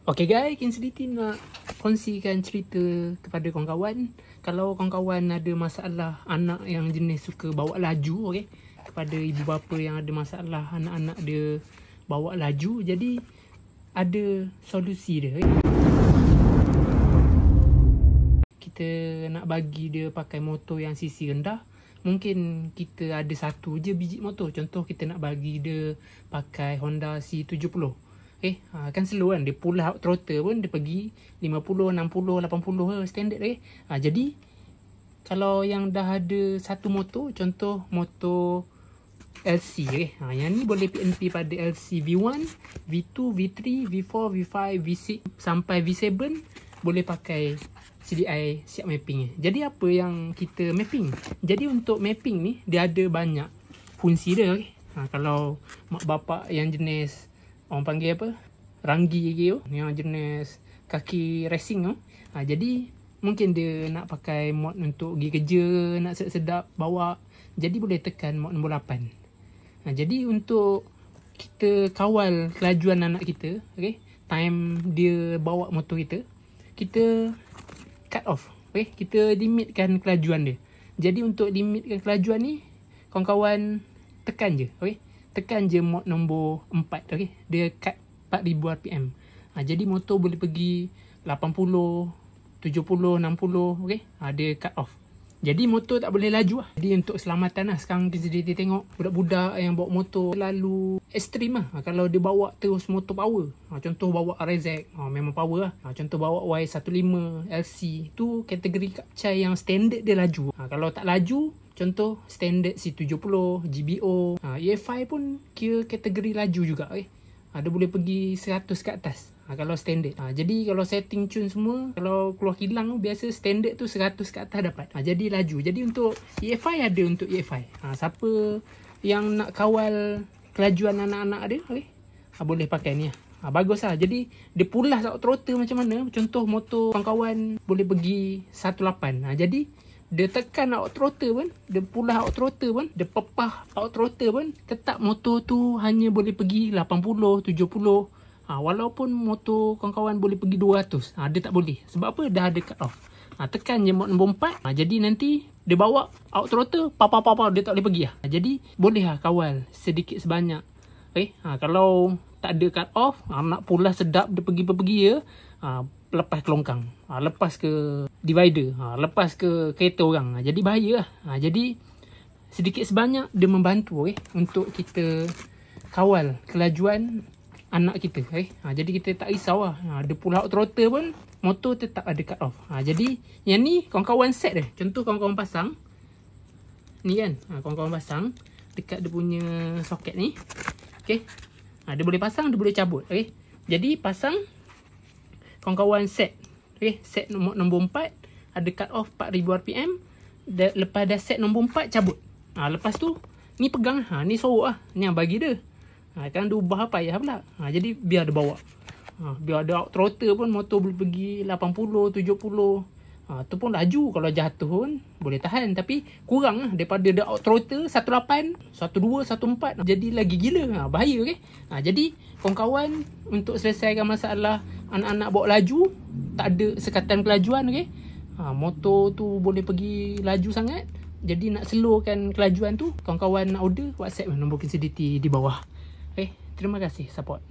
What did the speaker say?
Okay guys, Kin Sediti nak kongsikan cerita kepada kawan-kawan. Kalau kawan-kawan ada masalah anak yang jenis suka bawa laju, okay, kepada ibu bapa yang ada masalah anak-anak dia bawa laju, jadi ada solusi dia. Kita nak bagi dia pakai motor yang CC rendah. Mungkin kita ada satu je biji motor. Contoh kita nak bagi dia pakai Honda C70. Kan slow kan, dia pull out throttle pun dia pergi 50, 60, 80 standard. Jadi kalau yang dah ada satu motor, contoh motor LC, yang ni boleh PNP pada LC V1, V2, V3, V4, V5, V6 sampai V7 boleh pakai CDI siap mapping. Jadi apa yang kita mapping? Jadi untuk mapping ni dia ada banyak fungsi dia. Kalau mak bapak yang jenis orang panggil apa? Ranggi gitu, yang jenis kaki racing tu. Jadi mungkin dia nak pakai mod untuk pergi kerja, nak sedap bawa. Jadi boleh tekan mod nombor 8. Jadi untuk kita kawal kelajuan anak kita, time dia bawa motor kita, kita cut off. Kita limitkan kelajuan dia. Jadi untuk limitkan kelajuan ni, kawan-kawan tekan je. Tekan je mod nombor 4. Dia cut 4000 RPM. Jadi motor boleh pergi 80, 70, 60. Dia cut off. Jadi motor tak boleh laju lah. Jadi untuk keselamatan lah, sekarang kita tengok budak-budak yang bawa motor terlalu ekstrim lah. Kalau dia bawa terus motor power, contoh bawa RZ, memang power lah. Contoh bawa Y15 LC, tu kategori kapcai yang standard dia laju. Kalau tak laju, contoh standard C70, GBO, EFI pun kira kategori laju juga. Dia boleh pergi 100 ke atas kalau standard. Jadi kalau setting tune semua, kalau keluar kilang tu biasa standard tu 100 ke atas dapat. Jadi laju. Jadi untuk EFI ada untuk EFI. Siapa yang nak kawal kelajuan anak-anak dia, boleh pakai ni lah. Bagus lah. Jadi dia pull lah throttle macam mana. Contoh motor kawan-kawan boleh pergi 18. Jadi dia tekan out throttle pun, dia pull out throttle pun, dia pepah out throttle pun, tetap motor tu hanya boleh pergi 80, 70. Walaupun motor kawan-kawan boleh pergi 200, dia tak boleh. Sebab apa? Dah ada cut off. Tekan je mod nombor 4. Jadi nanti dia bawa out throttle, papa dia tak boleh pergi lah. Jadi boleh lah kawal sedikit sebanyak. Kalau tak ada cut off, nak pula sedap dia pergi-pergi je, lepas ke longkang, lepas ke divider, lepas ke kereta orang. Jadi bahaya lah. Jadi sedikit sebanyak dia membantu untuk kita kawal kelajuan anak kita. Jadi kita tak risau lah. Dia pull out throttle pun, motor tetap ada cut off. Jadi yang ni kawan-kawan set dia. Contoh kawan-kawan pasang ni kan, kawan-kawan pasang dekat dia punya soket ni. Dia boleh pasang, dia boleh cabut. Jadi pasang, kawan-kawan set. Set nombor 4, ada cut off 4000 RPM. Lepas dah set nombor 4, cabut. Lepas tu ni pegang, ni sorok lah. Ni yang bagi dia. Kan dia ubah apa payah pula. Jadi biar dia bawa. Biar ada out throttle pun motor boleh pergi 80, 70. Tu pun laju. Kalau jatuh pun boleh tahan. Tapi kurang lah daripada ada out throttle 18, 12, 14. Jadi lagi gila. Bahaya. Jadi kawan-kawan, untuk selesaikan masalah anak-anak bawa laju, tak ada sekatan kelajuan. Motor tu boleh pergi laju sangat. Jadi nak slowkan kelajuan tu, kawan-kawan nak order, WhatsApp nombor Kin Sediti di bawah. Terima kasih support.